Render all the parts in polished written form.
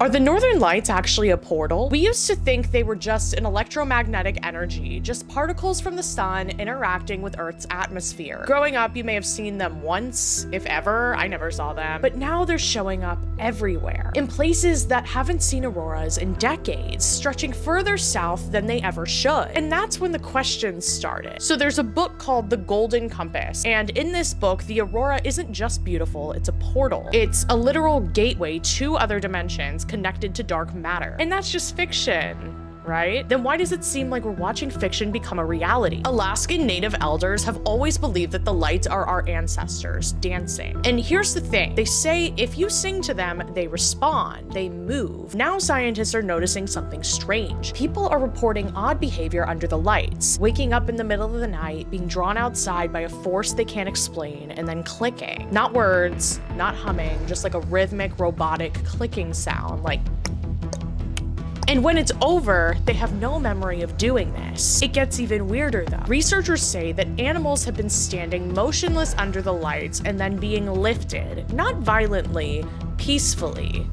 Are the northern lights actually a portal? We used to think they were just an electromagnetic energy, just particles from the sun interacting with Earth's atmosphere. Growing up, you may have seen them once, if ever. I never saw them. But now they're showing up everywhere, in places that haven't seen auroras in decades, stretching further south than they ever should. And that's when the questions started. So there's a book called The Golden Compass, and in this book, the aurora isn't just beautiful, it's a portal. It's a literal gateway to other dimensions connected to dark matter. And that's just fiction, right? Then why does it seem like we're watching fiction become a reality? Alaskan native elders have always believed that the lights are our ancestors dancing. And here's the thing, they say if you sing to them, they respond, they move. Now scientists are noticing something strange. People are reporting odd behavior under the lights, waking up in the middle of the night, being drawn outside by a force they can't explain, and then clicking. Not words, not humming, just like a rhythmic, robotic clicking sound, like. And when it's over, they have no memory of doing this. It gets even weirder though. Researchers say that animals have been standing motionless under the lights and then being lifted, not violently, peacefully,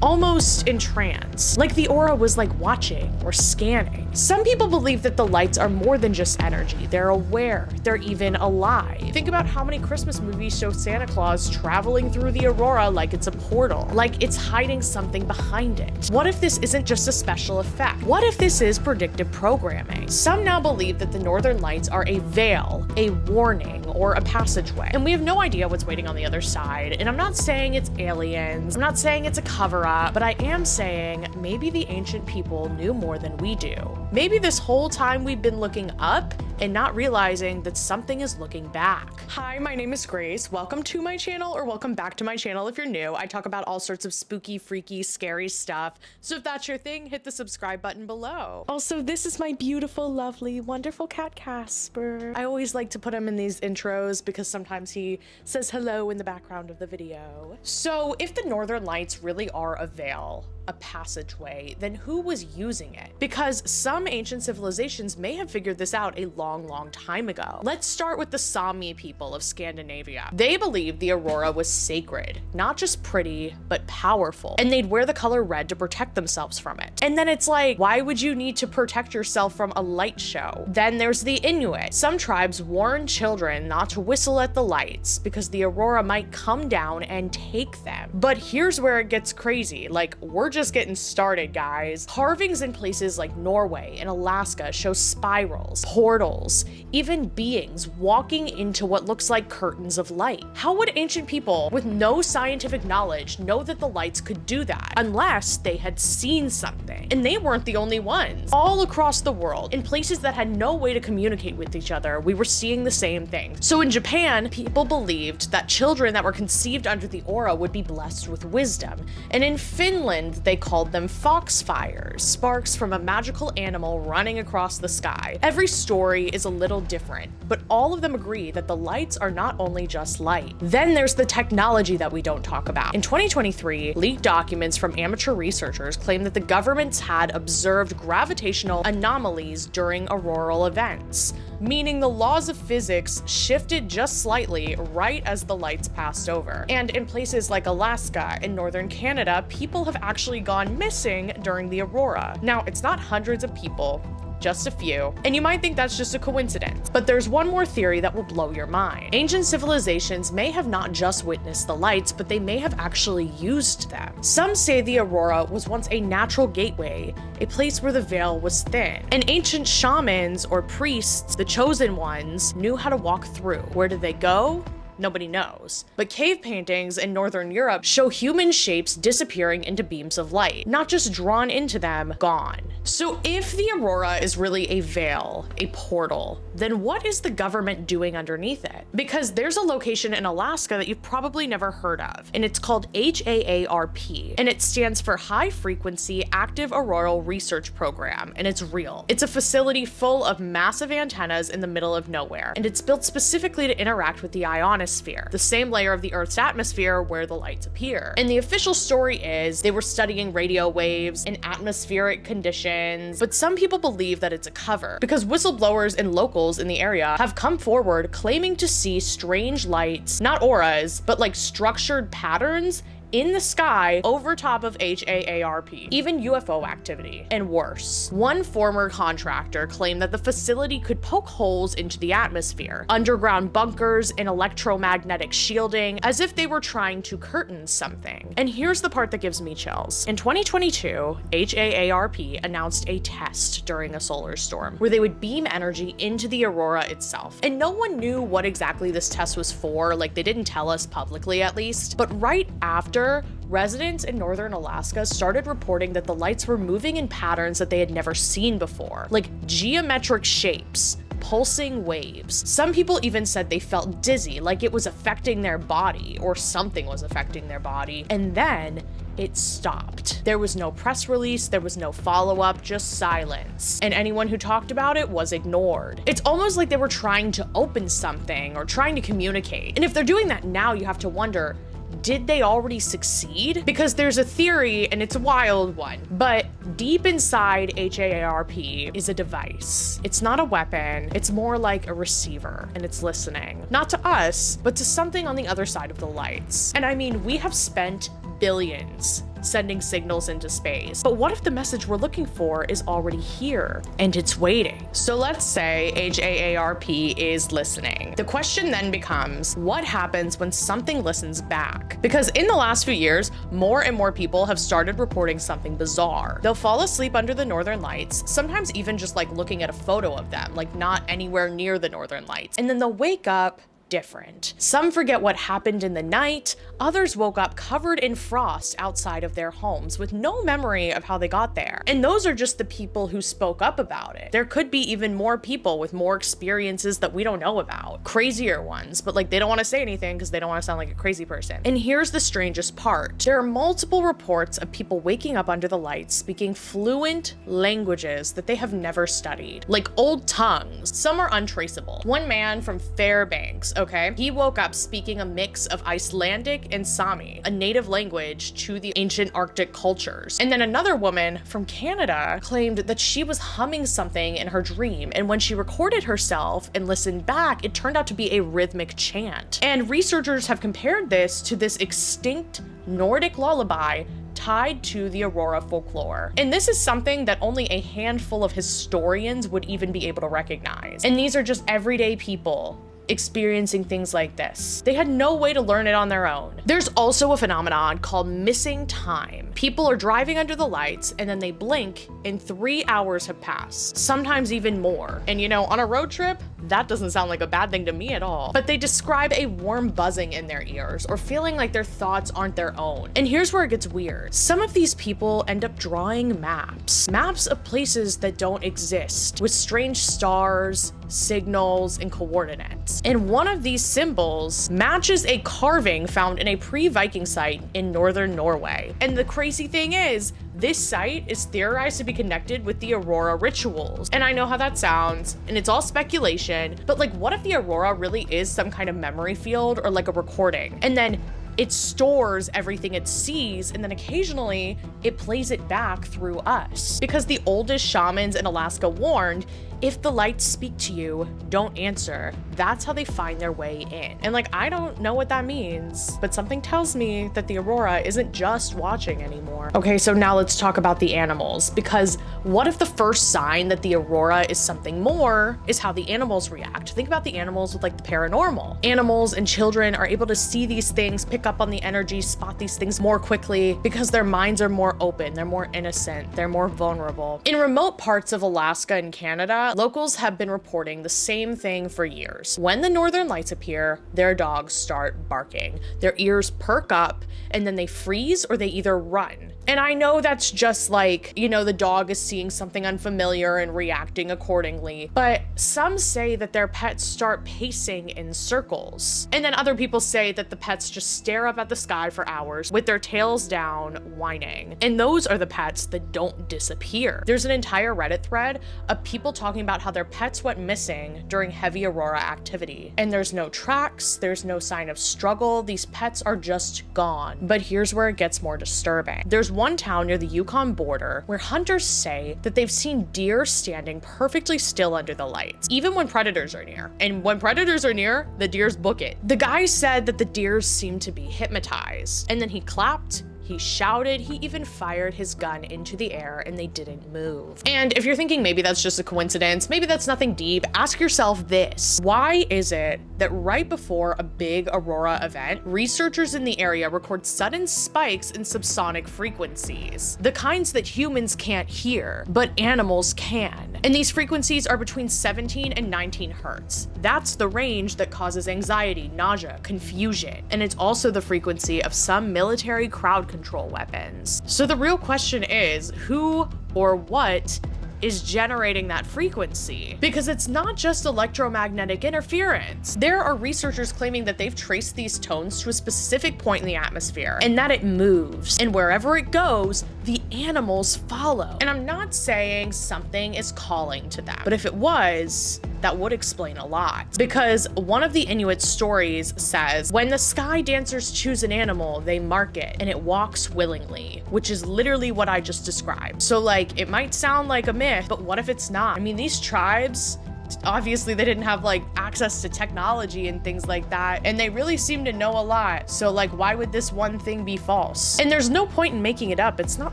almost in trance, like the aura was like watching or scanning. Some people believe that the lights are more than just energy. They're aware, they're even alive. Think about how many Christmas movies show Santa Claus traveling through the aurora like it's a portal, like it's hiding something behind it. What if this isn't just a special effect? What if this is predictive programming? Some now believe that the northern lights are a veil, a warning, or a passageway, and we have no idea what's waiting on the other side. And I'm not saying it's aliens, I'm not saying it's a cover-up, but I am saying maybe the ancient people knew more than we do. Maybe this whole time we've been looking up and not realizing that something is looking back. Hi, my name is Grace. Welcome to my channel, or welcome back to my channel if you're new. I talk about all sorts of spooky, freaky, scary stuff. So if that's your thing, hit the subscribe button below. Also, this is my beautiful, lovely, wonderful cat Casper. I always like to put him in these intros because sometimes he says hello in the background of the video. So if the northern lights really are a veil, a passageway, then who was using it? Because some ancient civilizations may have figured this out a long time ago. Let's start with the Sami people of Scandinavia. They believed the aurora was sacred, not just pretty, but powerful. And they'd wear the color red to protect themselves from it. And then it's like, why would you need to protect yourself from a light show? Then there's the Inuit. Some tribes warn children not to whistle at the lights because the aurora might come down and take them. But here's where it gets crazy. Like, we're just getting started, guys. Carvings in places like Norway and Alaska show spirals, portals, even beings walking into what looks like curtains of light. How would ancient people with no scientific knowledge know that the lights could do that unless they had seen something? And they weren't the only ones. All across the world, in places that had no way to communicate with each other, we were seeing the same thing. So in Japan, people believed that children that were conceived under the aura would be blessed with wisdom. And in Finland, they called them foxfires, sparks from a magical animal running across the sky. Every story is a little different, but all of them agree that the lights are not only just light. Then there's the technology that we don't talk about. In 2023, leaked documents from amateur researchers claim that the governments had observed gravitational anomalies during auroral events, meaning the laws of physics shifted just slightly right as the lights passed over. And in places like Alaska and northern Canada, people have actually gone missing during the aurora. Now, it's not hundreds of people, just a few, and you might think that's just a coincidence. But there's one more theory that will blow your mind. Ancient civilizations may have not just witnessed the lights, but they may have actually used them. Some say the aurora was once a natural gateway, a place where the veil was thin. And ancient shamans or priests, the chosen ones, knew how to walk through. Where did they go? Nobody knows. But cave paintings in Northern Europe show human shapes disappearing into beams of light, not just drawn into them, gone. So if the aurora is really a veil, a portal, then what is the government doing underneath it? Because there's a location in Alaska that you've probably never heard of, and it's called HAARP, and it stands for High Frequency Active Auroral Research Program, and it's real. It's a facility full of massive antennas in the middle of nowhere, and it's built specifically to interact with the ionosphere, the same layer of the Earth's atmosphere where the lights appear. And the official story is they were studying radio waves and atmospheric conditions, but some people believe that it's a cover because whistleblowers and locals in the area have come forward claiming to see strange lights, not auras, but like structured patterns in the sky over top of HAARP, even UFO activity, and worse. One former contractor claimed that the facility could poke holes into the atmosphere, underground bunkers, and electromagnetic shielding, as if they were trying to curtain something. And here's the part that gives me chills. In 2022, HAARP announced a test during a solar storm where they would beam energy into the aurora itself. And no one knew what exactly this test was for, like they didn't tell us publicly at least. But right after, residents in northern Alaska started reporting that the lights were moving in patterns that they had never seen before, like geometric shapes, pulsing waves. Some people even said they felt dizzy, like it was affecting their body or something was affecting their body. And then it stopped. There was no press release, there was no follow-up, just silence. And anyone who talked about it was ignored. It's almost like they were trying to open something or trying to communicate. And if they're doing that now, you have to wonder, did they already succeed? Because there's a theory, and it's a wild one, but deep inside HAARP is a device. It's not a weapon, it's more like a receiver, and it's listening. Not to us, but to something on the other side of the lights. And I mean, we have spent billions sending signals into space. But what if the message we're looking for is already here and it's waiting? So let's say HAARP is listening. The question then becomes, what happens when something listens back? Because in the last few years, more and more people have started reporting something bizarre. They'll fall asleep under the northern lights, sometimes even just like looking at a photo of them, like not anywhere near the northern lights. And then they'll wake up different. Some forget what happened in the night, others woke up covered in frost outside of their homes with no memory of how they got there. And those are just the people who spoke up about it. There could be even more people with more experiences that we don't know about. Crazier ones, but like they don't want to say anything because they don't want to sound like a crazy person. And here's the strangest part. There are multiple reports of people waking up under the lights speaking fluent languages that they have never studied, like old tongues. Some are untraceable. One man from Fairbanks, okay, he woke up speaking a mix of Icelandic and Sami, a native language to the ancient Arctic cultures. And then another woman from Canada claimed that she was humming something in her dream, and when she recorded herself and listened back, it turned out to be a rhythmic chant. And researchers have compared this to this extinct Nordic lullaby tied to the Aurora folklore. And this is something that only a handful of historians would even be able to recognize. And these are just everyday people experiencing things like this. They had no way to learn it on their own. There's also a phenomenon called missing time. People are driving under the lights and then they blink and 3 hours have passed, sometimes even more. And you know, on a road trip, that doesn't sound like a bad thing to me at all. But they describe a warm buzzing in their ears or feeling like their thoughts aren't their own. And here's where it gets weird. Some of these people end up drawing maps of places that don't exist, with strange stars, signals, and coordinates. And one of these symbols matches a carving found in a pre-Viking site in northern Norway. And the crazy thing is, this site is theorized to be connected with the Aurora rituals. And I know how that sounds, and it's all speculation, but like, what if the Aurora really is some kind of memory field or like a recording? And then it stores everything it sees, and then occasionally it plays it back through us. Because the oldest shamans in Alaska warned, if the lights speak to you, don't answer. That's how they find their way in. And like, I don't know what that means, but something tells me that the Aurora isn't just watching anymore. Okay, so now let's talk about the animals, because what if the first sign that the Aurora is something more is how the animals react? Think about the animals with like the paranormal. Animals and children are able to see these things, pick up on the energy, spot these things more quickly because their minds are more open, they're more innocent, they're more vulnerable. In remote parts of Alaska and Canada, locals have been reporting the same thing for years. When the northern lights appear, their dogs start barking. Their ears perk up and then they freeze or they either run. And I know that's just like, you know, the dog is seeing something unfamiliar and reacting accordingly, but some say that their pets start pacing in circles. And then other people say that the pets just stare up at the sky for hours with their tails down, whining. And those are the pets that don't disappear. There's an entire Reddit thread of people talking about how their pets went missing during heavy aurora activity. And there's no tracks, there's no sign of struggle, these pets are just gone. But here's where it gets more disturbing. There's one town near the Yukon border where hunters say that they've seen deer standing perfectly still under the lights, even when predators are near. And when predators are near, the deers book it. The guy said that the deers seemed to be hypnotized, and then he clapped, he shouted, he even fired his gun into the air and they didn't move. And if you're thinking maybe that's just a coincidence, maybe that's nothing deep, ask yourself this. Why is it that right before a big aurora event, researchers in the area record sudden spikes in subsonic frequencies? The kinds that humans can't hear, but animals can. And these frequencies are between 17 and 19 hertz. That's the range that causes anxiety, nausea, confusion. And it's also the frequency of some military crowd control weapons. So the real question is, who or what is generating that frequency? Because it's not just electromagnetic interference. There are researchers claiming that they've traced these tones to a specific point in the atmosphere and that it moves. And wherever it goes, the animals follow. And I'm not saying something is calling to them, but if it was, that would explain a lot. Because one of the Inuit stories says, when the sky dancers choose an animal, they mark it and it walks willingly, which is literally what I just described. So like, it might sound like a myth, but what if it's not? I mean, these tribes, obviously they didn't have like access to technology and things like that, and they really seem to know a lot. So like, why would this one thing be false? And there's no point in making it up. It's not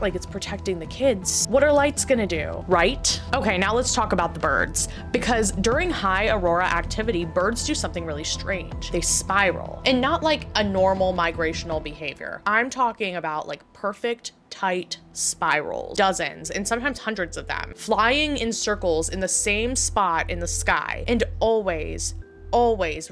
like it's protecting the kids. What are lights gonna do, right? Okay, now let's talk about the birds. Because during high aurora activity, birds do something really strange. They spiral, and not like a normal migrational behavior. I'm talking about like perfect tight spirals, dozens and sometimes hundreds of them, flying in circles in the same spot in the sky, and always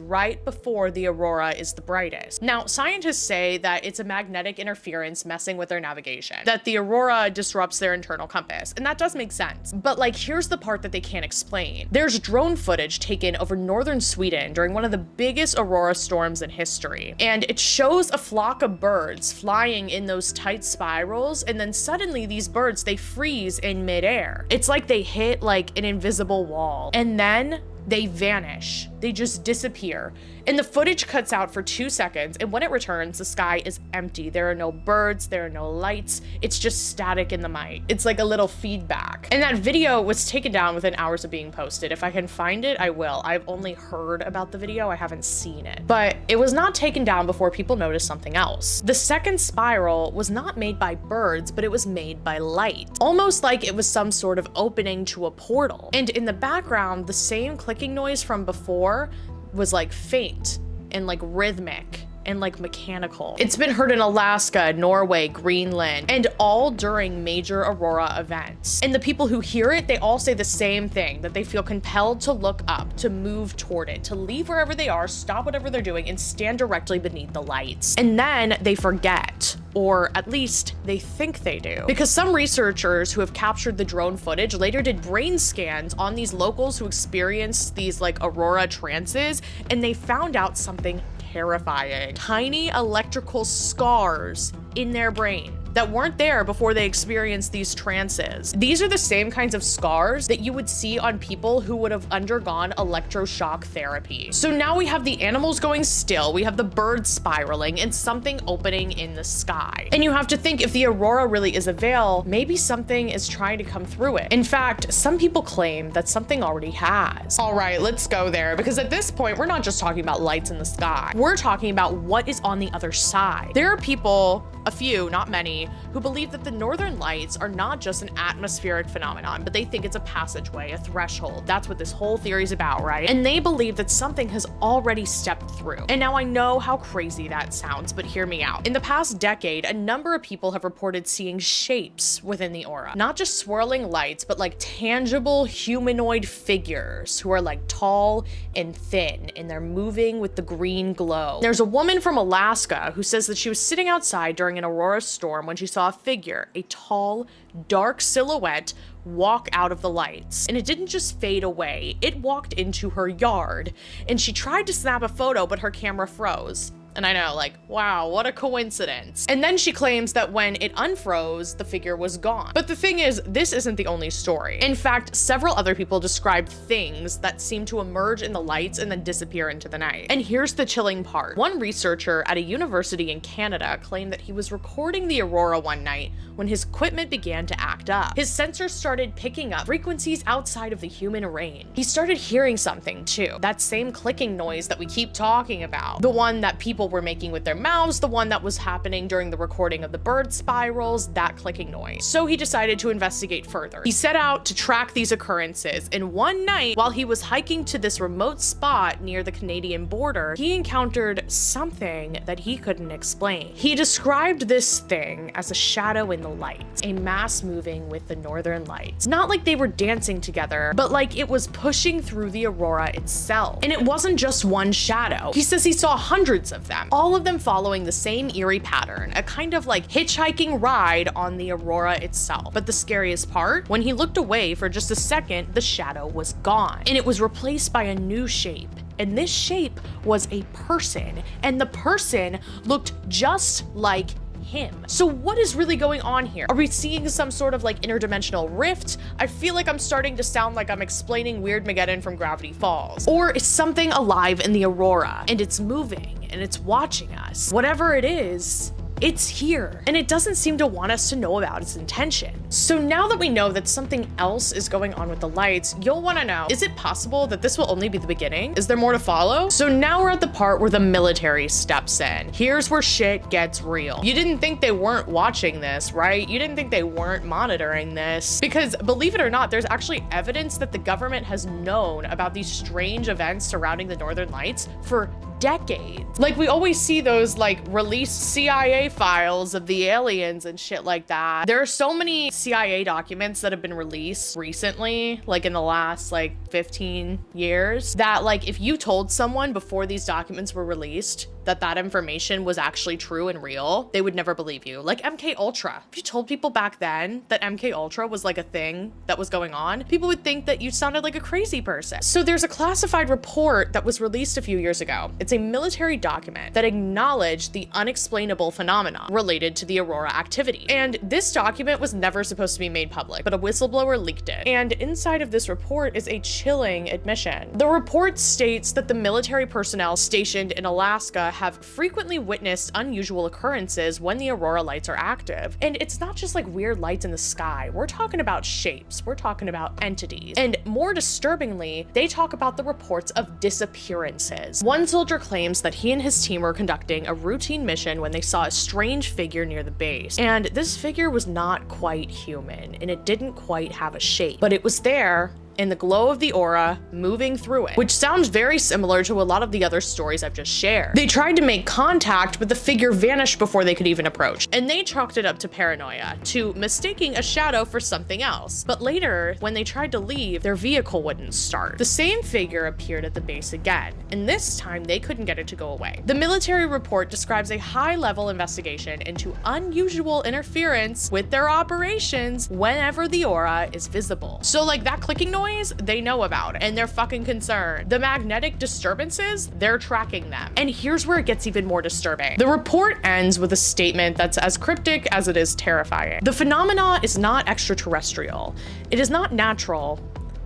right before the aurora is the brightest. Now, scientists say that it's a magnetic interference messing with their navigation, that the aurora disrupts their internal compass, and that does make sense. But like, here's the part that they can't explain. There's drone footage taken over northern Sweden during one of the biggest aurora storms in history, and it shows a flock of birds flying in those tight spirals, and then suddenly these birds, they freeze in midair. It's like they hit like an invisible wall, and then they vanish. They just disappear. And the footage cuts out for 2 seconds, and when it returns, the sky is empty. There are no birds, there are no lights. It's just static in the mic. It's like a little feedback. And that video was taken down within hours of being posted. If I can find it, I will. I've only heard about the video, I haven't seen it. But it was not taken down before people noticed something else. The second spiral was not made by birds, but it was made by light. Almost like it was some sort of opening to a portal. And in the background, the same clicking noise from before was like faint and like rhythmic and like mechanical. It's been heard in Alaska, Norway, Greenland, and all during major aurora events. And the people who hear it, they all say the same thing, that they feel compelled to look up, to move toward it, to leave wherever they are, stop whatever they're doing, and stand directly beneath the lights. And then they forget, or at least they think they do. Because some researchers who have captured the drone footage later did brain scans on these locals who experienced these like aurora trances, and they found out something terrifying. Tiny electrical scars in their brain that weren't there before they experienced these trances. These are the same kinds of scars that you would see on people who would have undergone electroshock therapy. So now we have the animals going still, we have the birds spiraling, and something opening in the sky. And you have to think, if the aurora really is a veil, maybe something is trying to come through it. In fact, some people claim that something already has. All right, let's go there, because at this point, we're not just talking about lights in the sky. We're talking about what is on the other side. There are people, a few, not many, who believe that the northern lights are not just an atmospheric phenomenon, but they think it's a passageway, a threshold. That's what this whole theory is about, right? And they believe that something has already stepped through. And now I know how crazy that sounds, but hear me out. In the past decade, a number of people have reported seeing shapes within the aura. Not just swirling lights, but like tangible humanoid figures who are like tall and thin, and they're moving with the green glow. There's a woman from Alaska who says that she was sitting outside during an aurora storm when she saw a figure, a tall, dark silhouette, walk out of the lights. And it didn't just fade away, it walked into her yard. And she tried to snap a photo, but her camera froze. And I know, like, wow, what a coincidence. And then she claims that when it unfroze, the figure was gone. But the thing is, this isn't the only story. In fact, several other people described things that seem to emerge in the lights and then disappear into the night. And here's the chilling part. One researcher at a university in Canada claimed that he was recording the aurora one night when his equipment began to act up. His sensors started picking up frequencies outside of the human range. He started hearing something too. That same clicking noise that we keep talking about. The one that people were making with their mouths, the one that was happening during the recording of the bird spirals, that clicking noise. So he decided to investigate further. He set out to track these occurrences, and one night, while he was hiking to this remote spot near the Canadian border, he encountered something that he couldn't explain. He described this thing as a shadow in the lights, a mass moving with the northern lights. Not like they were dancing together, but like it was pushing through the aurora itself. And it wasn't just one shadow. He says he saw hundreds of them, all of them following the same eerie pattern, a kind of like hitchhiking ride on the aurora itself. But the scariest part, when he looked away for just a second, the shadow was gone, and it was replaced by a new shape. And this shape was a person, and the person looked just like him. So what is really going on here? Are we seeing some sort of like interdimensional rift? I feel like I'm starting to sound like I'm explaining Weirdmageddon from Gravity Falls. Or is something alive in the aurora and it's moving and it's watching us? Whatever it is, it's here, and it doesn't seem to want us to know about its intention. So now that we know that something else is going on with the lights, you'll want to know, is it possible that this will only be the beginning? Is there more to follow? So now we're at the part where the military steps in. Here's where shit gets real. You didn't think they weren't watching this, right? You didn't think they weren't monitoring this. Because believe it or not, there's actually evidence that the government has known about these strange events surrounding the Northern Lights for decades. Like, we always see those like released CIA files of the aliens and shit like that. There are so many CIA documents that have been released recently, like in the last like 15 years, that like if you told someone before these documents were released that that information was actually true and real, they would never believe you. Like MK Ultra. If you told people back then that MK Ultra was like a thing that was going on, people would think that you sounded like a crazy person. So there's a classified report that was released a few years ago. It's a military document that acknowledged the unexplainable phenomena related to the aurora activity. And this document was never supposed to be made public, but a whistleblower leaked it. And inside of this report is a chilling admission. The report states that the military personnel stationed in Alaska have frequently witnessed unusual occurrences when the aurora lights are active. And it's not just like weird lights in the sky. We're talking about shapes. We're talking about entities. And more disturbingly, they talk about the reports of disappearances. One soldier claims that he and his team were conducting a routine mission when they saw a strange figure near the base. And this figure was not quite human, and it didn't quite have a shape, but it was there in the glow of the aura, moving through it, which sounds very similar to a lot of the other stories I've just shared. They tried to make contact, but the figure vanished before they could even approach. And they chalked it up to paranoia, to mistaking a shadow for something else. But later, when they tried to leave, their vehicle wouldn't start. The same figure appeared at the base again, and this time they couldn't get it to go away. The military report describes a high-level investigation into unusual interference with their operations whenever the aura is visible. So like that clicking noise, they know about it, and they're fucking concerned. The magnetic disturbances, they're tracking them. And here's where it gets even more disturbing. The report ends with a statement that's as cryptic as it is terrifying. The phenomena is not extraterrestrial. It is not natural.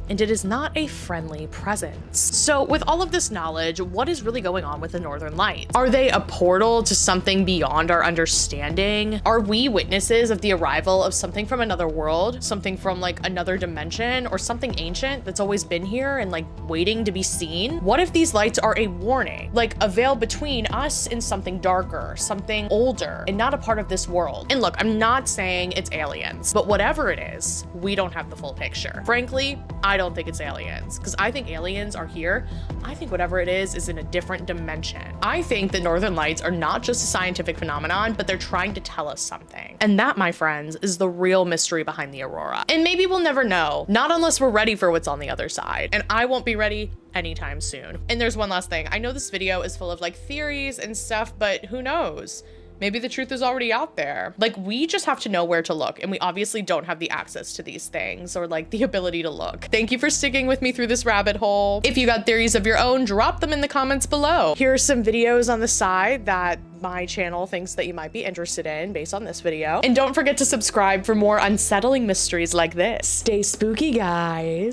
And it is not a friendly presence. So with all of this knowledge, what is really going on with the Northern Lights? Are they a portal to something beyond our understanding? Are we witnesses of the arrival of something from another world, something from like another dimension, or something ancient that's always been here and like waiting to be seen? What if these lights are a warning, like a veil between us and something darker, something older, and not a part of this world? And look, I'm not saying it's aliens, but whatever it is, we don't have the full picture. Frankly, I don't think it's aliens, because I think aliens are here. I think whatever it is in a different dimension. I think the Northern Lights are not just a scientific phenomenon, but they're trying to tell us something. And that, my friends, is the real mystery behind the aurora. And maybe we'll never know, not unless we're ready for what's on the other side. And I won't be ready anytime soon. And there's one last thing. I know this video is full of like theories and stuff, but who knows? Maybe the truth is already out there. Like, we just have to know where to look, and we obviously don't have the access to these things or like the ability to look. Thank you for sticking with me through this rabbit hole. If you got theories of your own, drop them in the comments below. Here are some videos on the side that my channel thinks that you might be interested in based on this video. And don't forget to subscribe for more unsettling mysteries like this. Stay spooky, guys.